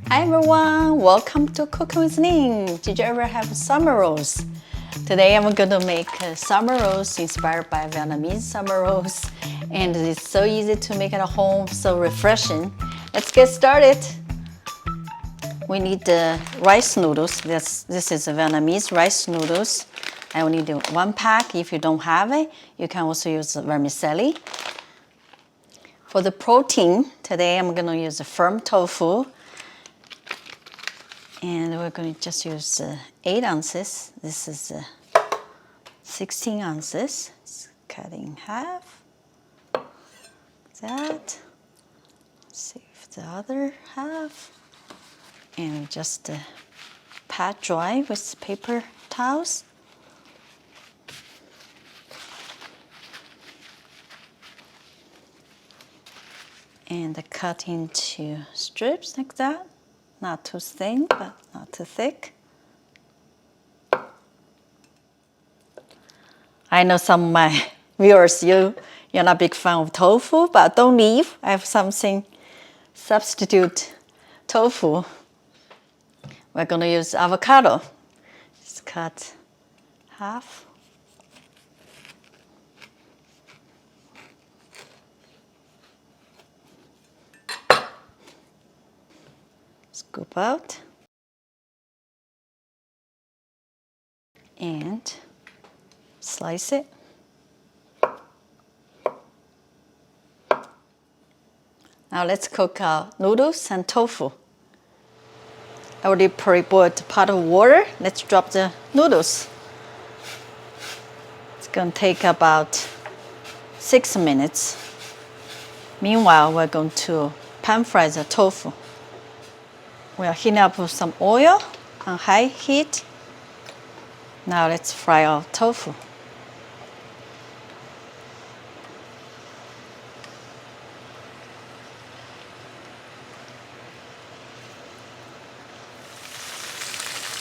Hi everyone, welcome to Cooking with Ning. Did you ever have summer rolls? Today I'm going to make summer rolls inspired by Vietnamese summer rolls, and it's so easy to make at home, so refreshing. Let's get started. We need the rice noodles. This is Vietnamese rice noodles. I will need 1 pack. If you don't have it, you can also use vermicelli. For the protein, today I'm going to use firm tofu. And we're going to just use 8 ounces. This is 16 ounces. It's cut in half. That. Save the other half. And just pat dry with paper towels. And cut into strips like that. Not too thin, but not too thick. I know some of my viewers, you're not a big fan of tofu, but don't leave. I have something substitute tofu. We're going to use avocado. Just cut half. Scoop out. And slice it. Now let's cook our noodles and tofu. I already pre-boiled a pot of water. Let's drop the noodles. It's going to take about 6 minutes. Meanwhile, we're going to pan fry the tofu. We're heating up with some oil on high heat. Now let's fry our tofu.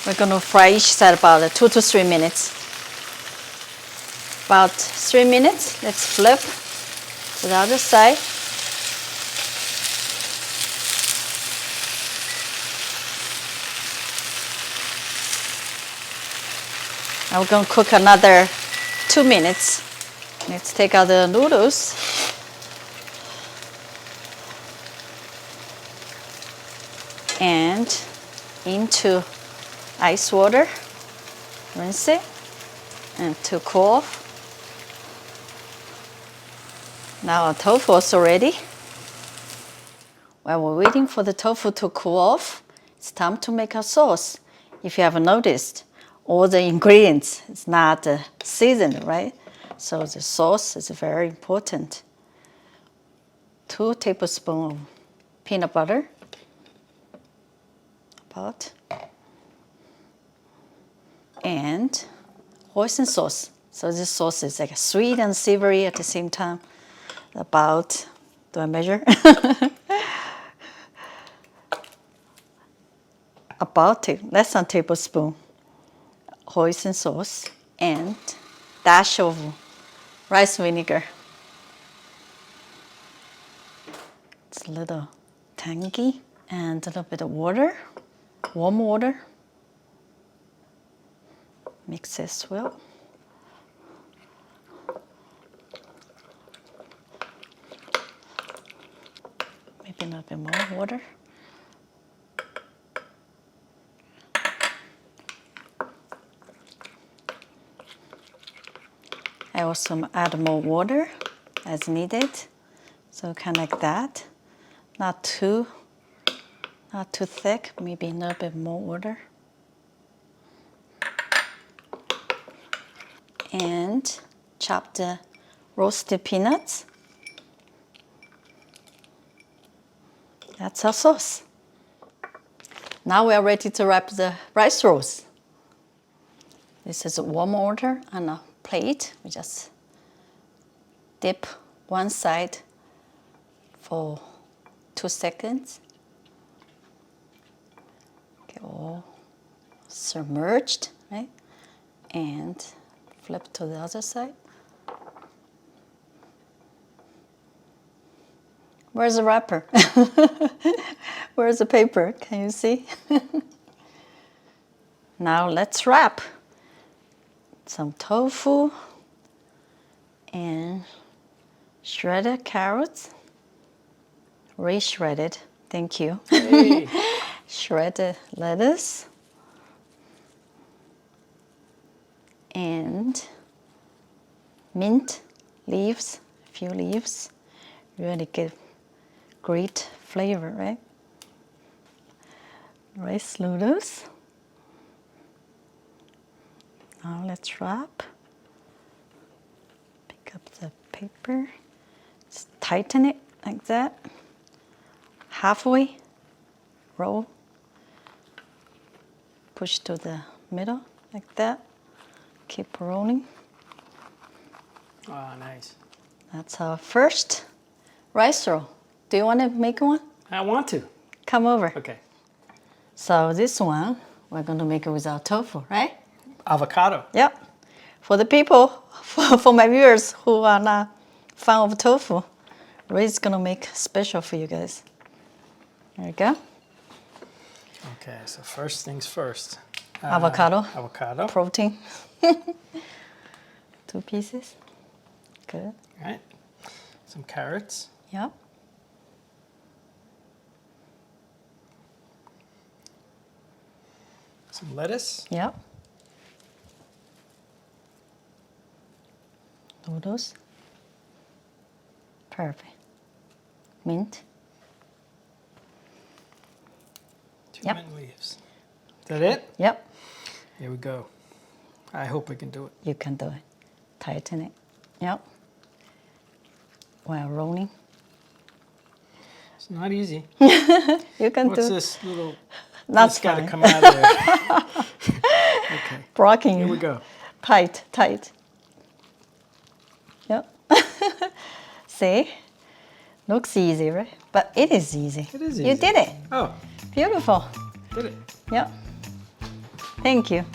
We're going to fry each side about 2 to 3 minutes. About 3 minutes, let's flip to the other side. Now we're going to cook another 2 minutes. Let's take out the noodles. And into ice water, rinse it, and to cool off. Now our tofu is ready. While we're waiting for the tofu to cool off, it's time to make our sauce. If you haven't noticed, all the ingredients is not seasoned, right? So the sauce is very important. 2 tablespoons of peanut butter, about. And hoisin sauce. So this sauce is like sweet and savory at the same time. About, do I measure? About less than a tablespoon hoisin sauce and dash of rice vinegar. It's a little tangy, and a little bit of water, warm water. Mix as well. Maybe a little bit more water. I also add more water as needed. So kind of like that. Not too thick, maybe a little bit more water. And chop the roasted peanuts. That's our sauce. Now we are ready to wrap the rice rolls. This is warm water on a plate. We just dip one side for 2 seconds. Okay, all submerged, right? And flip to the other side. Where's the wrapper? Where's the paper? Can you see? Now let's wrap some tofu and shredded carrots. Re-shredded, thank you. Hey. Shredded lettuce and mint leaves, a few leaves. Really give great flavor, right? Rice noodles. Now let's wrap. Pick up the paper. Just tighten it like that. Halfway roll. Push to the middle like that. Keep rolling. Oh, nice. That's our first rice roll. Do you want to make one? I want to. Come over. Okay. So this one, we're going to make it without tofu, right? Avocado. Yep. For the people, for my viewers who are not fan of tofu, Ray's going to make special for you guys. There you go. Okay, so first things first. Avocado. Avocado. Protein. 2 pieces. Good. All right. Some carrots. Yep. Some lettuce. Yep. Noodles. Perfect. Mint. 2 Yep. mint leaves. Is that it? Yep. Here we go. I hope I can do it. You can do it. Tighten it. Yep. While rolling. It's not easy. You can What's do this little? That's It's got to fine. come out of there. Okay. Blocking Here you. we go. Tight, tight. Yep. See? Looks easy, right? But it is easy. It is You easy. did it. Oh, Beautiful. did it? Yep. Thank you.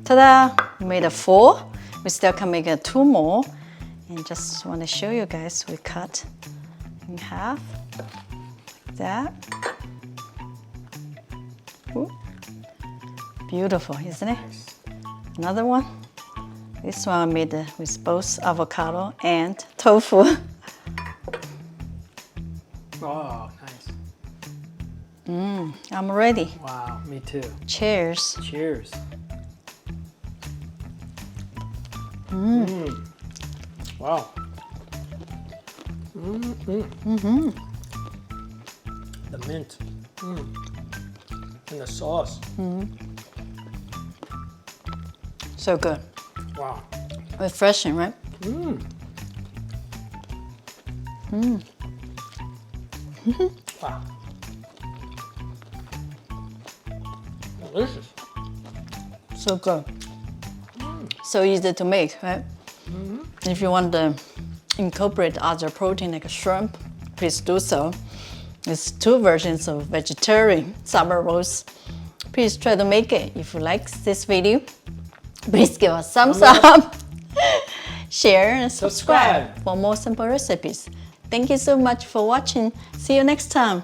Ta-da! We made 4. We still can make 2 more. And just want to show you guys, we cut in half. Like that. Ooh. Beautiful, isn't it? Nice. Another one. This one I made with both avocado and tofu. Oh, nice. I'm ready. Wow, me too. Cheers. Cheers. Wow. The mint. And the sauce. So good. Wow. Refreshing, right? Wow. Delicious. So good. So easy to make, right? If you want to incorporate other protein like shrimp, please do so. There's 2 versions of vegetarian summer rolls. Please try to make it. If you like this video, please give us thumbs up, share, and subscribe for more simple recipes. Thank you so much for watching. See you next time.